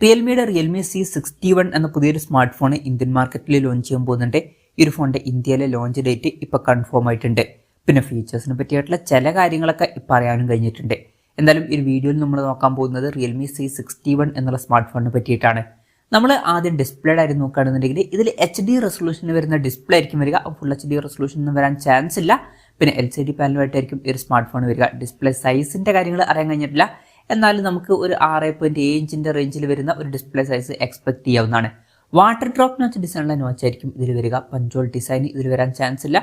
റിയൽമിയുടെ Realme C61 എന്ന പുതിയൊരു smart phone Indian മാർക്കറ്റിൽ ലോഞ്ച് ചെയ്യാൻ പോകുന്നുണ്ട്. ഈ ഒരു ഫോണിന്റെ ഇന്ത്യയിലെ ലോഞ്ച് ഡേറ്റ് ഇപ്പോൾ കൺഫേം ആയിട്ടുണ്ട്. പിന്നെ ഫീച്ചേഴ്സിനെ പറ്റിയിട്ടുള്ള ചില കാര്യങ്ങളൊക്കെ ഇപ്പോൾ അറിയാനും കഴിഞ്ഞിട്ടുണ്ട്. എന്തായാലും ഈ വീഡിയോയിൽ നമ്മൾ നോക്കാൻ പോകുന്നത് റിയൽമി C61 എന്നുള്ള സ്മാർട്ട് ഫോണിനെ പറ്റിയിട്ടാണ്. നമ്മൾ ആദ്യം ഡിസ്പ്ലേഡ് ആയിട്ട് നോക്കുകയാണെന്നുണ്ടെങ്കിൽ ഇതിൽ HD റെസൊല്യൂഷനിൽ വരുന്ന ഡിസ്പ്ലേ ആയിരിക്കും വരിക. ഫുൾ HD റെസൊല്യൂഷൻ ഒന്നും വരാൻ ചാൻസ് ഇല്ല. പിന്നെ LCD പാനലുമായിട്ടായിരിക്കും ഈ ഒരു സ്മാർട്ട് ഫോൺ വരിക. ഡിസ്പ്ലേ സൈസിന്റെ കാര്യങ്ങൾ അറിയാൻ കഴിഞ്ഞിട്ടില്ല. എന്നാലും നമുക്ക് ഒരു 6.7 ഇഞ്ചിന്റെ റേഞ്ചിൽ വരുന്ന ഒരു ഡിസ്പ്ലേ സൈസ് എക്സ്പെക്ട് ചെയ്യാവുന്നതാണ്. വാട്ടർ ഡ്രോപ്പ് നോച്ച് ഡിസൈനുള്ള നോച്ച് ആയിരിക്കും ഇതിൽ വരിക. പഞ്ചോൾ ഡിസൈൻ ഇതിൽ വരാൻ ചാൻസ് ഇല്ല.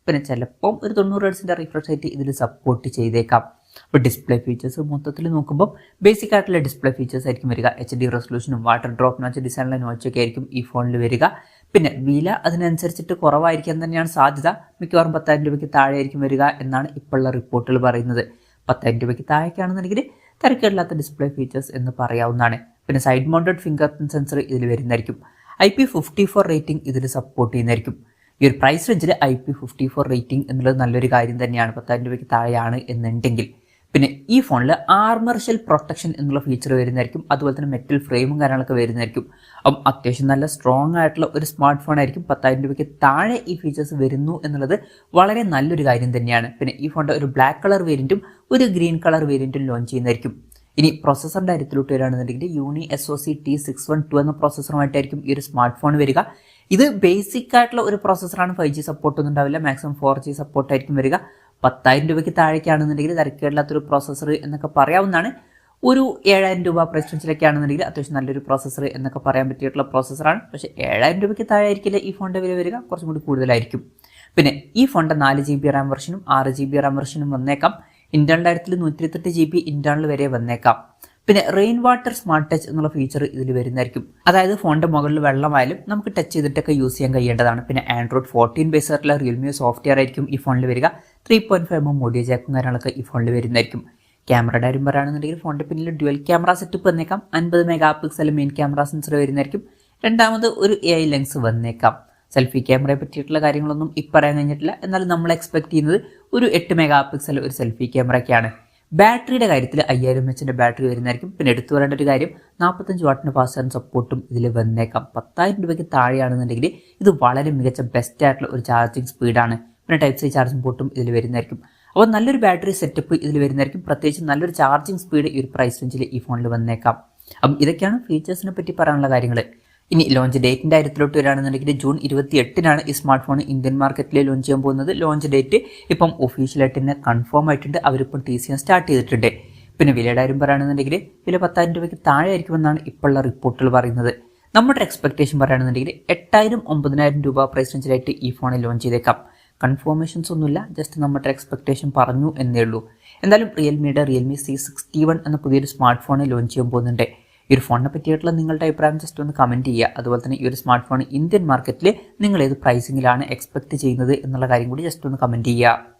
പിന്നെ ചിലപ്പം ഒരു 90 ഹെർട്സിന്റെ റിഫ്രഷ് റേറ്റ് ഇതിൽ സപ്പോർട്ട് ചെയ്തേക്കാം. അപ്പോൾ ഡിസ്പ്ലേ ഫീച്ചേഴ്സ് മൊത്തത്തിൽ നോക്കുമ്പോൾ ബേസിക് ആയിട്ടുള്ള ഡിസ്പ്ലേ ഫീച്ചേഴ്സ് ആയിരിക്കും വരിക. HD റെസൊല്യൂഷനും വാട്ടർ ഡ്രോപ്പ് നോച്ച് ഡിസൈനുള്ള നോച്ചൊക്കെ ആയിരിക്കും ഈ ഫോണിൽ വരിക. പിന്നെ വില അതിനനുസരിച്ചിട്ട് കുറവായിരിക്കാൻ തന്നെയാണ് സാധ്യത. മിക്കവാറും 10,000 രൂപയ്ക്ക് താഴെ ആയിരിക്കും വരിക എന്നാണ് ഇപ്പോഴുള്ള റിപ്പോർട്ടുകൾ പറയുന്നത്. 10,000 രൂപയ്ക്ക് താഴേക്കാണെന്നുണ്ടെങ്കിൽ തിരക്കേടില്ലാത്ത ഡിസ്പ്ലേ ഫീച്ചേഴ്സ് എന്ന് പറയാവുന്നതാണ്. പിന്നെ side mounted finger print sensor ഇതിൽ വരുന്നതായിരിക്കും. IP54 റേറ്റിംഗ് ഇതിൽ സപ്പോർട്ട് ചെയ്യുന്നതായിരിക്കും. ഈ ഒരു പ്രൈസ് റേഞ്ചിൽ IP54 റേറ്റിംഗ് എന്നുള്ളത് നല്ലൊരു കാര്യം തന്നെയാണ്. 10,000 രൂപയ്ക്ക് താഴെയാണ് എന്നുണ്ടെങ്കിൽ. പിന്നെ ഈ ഫോണിൽ ആർമർ ഷെൽ പ്രൊട്ടക്ഷൻ എന്നുള്ള ഫീച്ചർ വരുന്നതായിരിക്കും. അതുപോലെ തന്നെ മെറ്റൽ ഫ്രെയിമും കാര്യങ്ങളൊക്കെ വരുന്നതായിരിക്കും. അപ്പം അത്യാവശ്യം നല്ല സ്ട്രോങ് ആയിട്ടുള്ള ഒരു സ്മാർട്ട് ഫോൺ ആയിരിക്കും. 10,000 രൂപയ്ക്ക് താഴെ ഈ ഫീച്ചേഴ്സ് വരുന്നു എന്നുള്ളത് വളരെ നല്ലൊരു കാര്യം തന്നെയാണ്. പിന്നെ ഈ ഫോണിൻ്റെ ഒരു ബ്ലാക്ക് കളർ വേരിയൻറ്റും ഒരു ഗ്രീൻ കളർ വേരിയൻറ്റും ലോഞ്ച് ചെയ്യുന്നതായിരിക്കും. ഇനി പ്രൊസസ്സറിൻ്റെ കാര്യത്തിലോട്ട് വരികയാണെന്നുണ്ടെങ്കിൽ യൂണി SoC T612 എന്ന പ്രൊസസ്സറുമായിട്ടായിരിക്കും ഈ ഒരു സ്മാർട്ട് ഫോൺ വരിക. ഇത് ബേസിക് ആയിട്ടുള്ള ഒരു പ്രൊസസ്സറാണ്. 5G സപ്പോർട്ട് ഒന്നും ഉണ്ടാവില്ല. മാക്സിമം 4G സപ്പോർട്ടായിരിക്കും വരിക. 10,000 രൂപയ്ക്ക് താഴേക്കാണെന്നുണ്ടെങ്കിൽ തിരക്കേടില്ലാത്തൊരു പ്രൊസസ്സർ എന്നൊക്കെ പറയാവുന്നതാണ്. ഒരു 7,000 രൂപ പ്രൈസ് റേഞ്ചിലൊക്കെ ആണെന്നുണ്ടെങ്കിൽ അത്യാവശ്യം നല്ലൊരു പ്രൊസസ്സർ എന്നൊക്കെ പറയാൻ പറ്റിയിട്ടുള്ള പ്രൊസസ്സറാണ്. പക്ഷേ 7,000 രൂപയ്ക്ക് താഴെ ആയിരിക്കില്ല ഈ ഫോണിൻ്റെ വില വരിക. കുറച്ചും കൂടി കൂടുതലായിരിക്കും. പിന്നെ ഈ ഫോണിൻ്റെ 4GB റാം വെർഷനും 6GB റാം വെർഷനും വന്നേക്കാം. ഇന്റേണൽ കാര്യത്തിൽ 128GB ഇന്റേണൽ വരെ വന്നേക്കാം. പിന്നെ റെയിൻ വാട്ടർ സ്മാർട്ട് ടച്ച് എന്നുള്ള ഫീച്ചർ ഇതിൽ വരുന്നതായിരിക്കും. അതായത് ഫോണിന്റെ മുകളിൽ വെള്ളമായാലും നമുക്ക് ടച്ച് ചെയ്തിട്ടൊക്കെ യൂസ് ചെയ്യാൻ കഴിയേണ്ടതാണ്. പിന്നെ Android 14 ബേസ് ആയിട്ടുള്ള റിയൽമി സോഫ്റ്റ്വെയർ ആയിരിക്കും ഈ ഫോണിൽ വരിക. 3.5mm ഓഡിയോ ജാക്കും കാര്യങ്ങളൊക്കെ ഈ ഫോണിൽ വരുന്നതായിരിക്കും. ക്യാമറയുടെ കാര്യം പറയുകയാണെന്നുണ്ടെങ്കിൽ ഫോണിന്റെ പിന്നിൽ ഡ്യുവൽ ക്യാമറ സെറ്റപ്പ് വന്നേക്കാം. 50 മെഗാപിക്സൽ മെയിൻ ക്യാമറ സെൻസർ വരുന്നതായിരിക്കും. രണ്ടാമത് ഒരു AI ലെൻസ് വന്നേക്കാം. സെൽഫി ക്യാമറയെ പറ്റിയിട്ടുള്ള കാര്യങ്ങളൊന്നും ഇപ്പം പറയാൻ കഴിഞ്ഞിട്ടില്ല. എന്നാലും നമ്മൾ എക്സ്പെക്ട് ചെയ്യുന്നത് ഒരു 8 മെഗാപിക്സൽ ഒരു സെൽഫി ക്യാമറയൊക്കെയാണ്. ബാറ്ററിയുടെ കാര്യത്തിൽ 5000 mAh ബാറ്ററി വരുന്നതായിരിക്കും. പിന്നെ എടുത്തു പറയേണ്ട ഒരു കാര്യം 45 വാട്ടിന് ഫാസ്റ്റ് ചാർജിംഗ് സപ്പോർട്ടും ഇതിൽ വന്നേക്കാം. 10,000 രൂപയ്ക്ക് താഴെയാണെന്നുണ്ടെങ്കിൽ ഇത് വളരെ മികച്ച ബെസ്റ്റ് ആയിട്ടുള്ള ഒരു ചാർജിങ് സ്പീഡാണ്. പിന്നെ Type-C ചാർജിംഗ് പോർട്ടും ഇതിൽ വരുന്നതായിരിക്കും. അപ്പോൾ നല്ലൊരു ബാറ്ററി സെറ്റപ്പ് ഇതിൽ വരുന്നതായിരിക്കും. പ്രത്യേകിച്ച് നല്ലൊരു ചാർജിങ് സ്പീഡ് ഈ ഒരു പ്രൈസ് റേഞ്ചിൽ ഈ ഫോണിൽ വന്നേക്കാം. അപ്പം ഇതൊക്കെയാണ് ഫീച്ചേഴ്സിനെ പറ്റി പറയാനുള്ള കാര്യങ്ങൾ. ഇനി ലോഞ്ച് ഡേറ്റിൻ്റെ കാര്യത്തിലോട്ട് വരികയാണെന്നുണ്ടെങ്കിൽ ജൂൺ 28-നാണ് ഈ സ്മാർട്ട് ഫോൺ ഇന്ത്യൻ മാർക്കറ്റിൽ ലോഞ്ച് ചെയ്യാൻ പോകുന്നത്. ലോഞ്ച് ഡേറ്റ് ഇപ്പം ഒഫീഷ്യലായിട്ട് തന്നെ കൺഫേം ആയിട്ടുണ്ട്. അവരിപ്പം TCS സ്റ്റാർട്ട് ചെയ്തിട്ടുണ്ട്. പിന്നെ വിലയുടെ കാര്യം പറയുകയാണെന്നുണ്ടെങ്കിൽ വില 10,000 രൂപയ്ക്ക് താഴെ ആയിരിക്കുമെന്നാണ് ഇപ്പോഴുള്ള റിപ്പോർട്ടുകൾ പറയുന്നത്. നമ്മുടെ എക്സ്പെക്ടേഷൻ പറയുകയാണെന്നുണ്ടെങ്കിൽ 8,000-9,000 രൂപ പ്രൈസ് റേഞ്ചിലായിട്ട് ഈ ഫോണിൽ ലോഞ്ച് ചെയ്തേക്കാം. കൺഫേമേഷൻസ് ഒന്നുമില്ല, ജസ്റ്റ് നമ്മുടെ എക്സ്പെക്ടേഷൻ പറഞ്ഞു എന്നേ ഉള്ളൂ. എന്തായാലും റിയൽമിയുടെ റിയൽമി C61 എന്ന പുതിയൊരു സ്മാർട്ട് ഫോൺ ലോഞ്ച് ചെയ്യാൻ പോകുന്നുണ്ട്. ഈ ഒരു ഫോണിനെ പറ്റിയിട്ടുള്ള നിങ്ങളുടെ അഭിപ്രായം ജസ്റ്റ് ഒന്ന് കമൻറ്റ് ചെയ്യുക. അതുപോലെ തന്നെ ഈ ഒരു സ്മാർട്ട് ഫോൺ ഇന്ത്യൻ മാർക്കറ്റിൽ നിങ്ങൾ ഏത് പ്രൈസിങ്ങിലാണ് എക്സ്പെക്ട് ചെയ്യുന്നത് എന്നുള്ള കാര്യം കൂടി ജസ്റ്റ് ഒന്ന് കമൻറ്റ് ചെയ്യുക.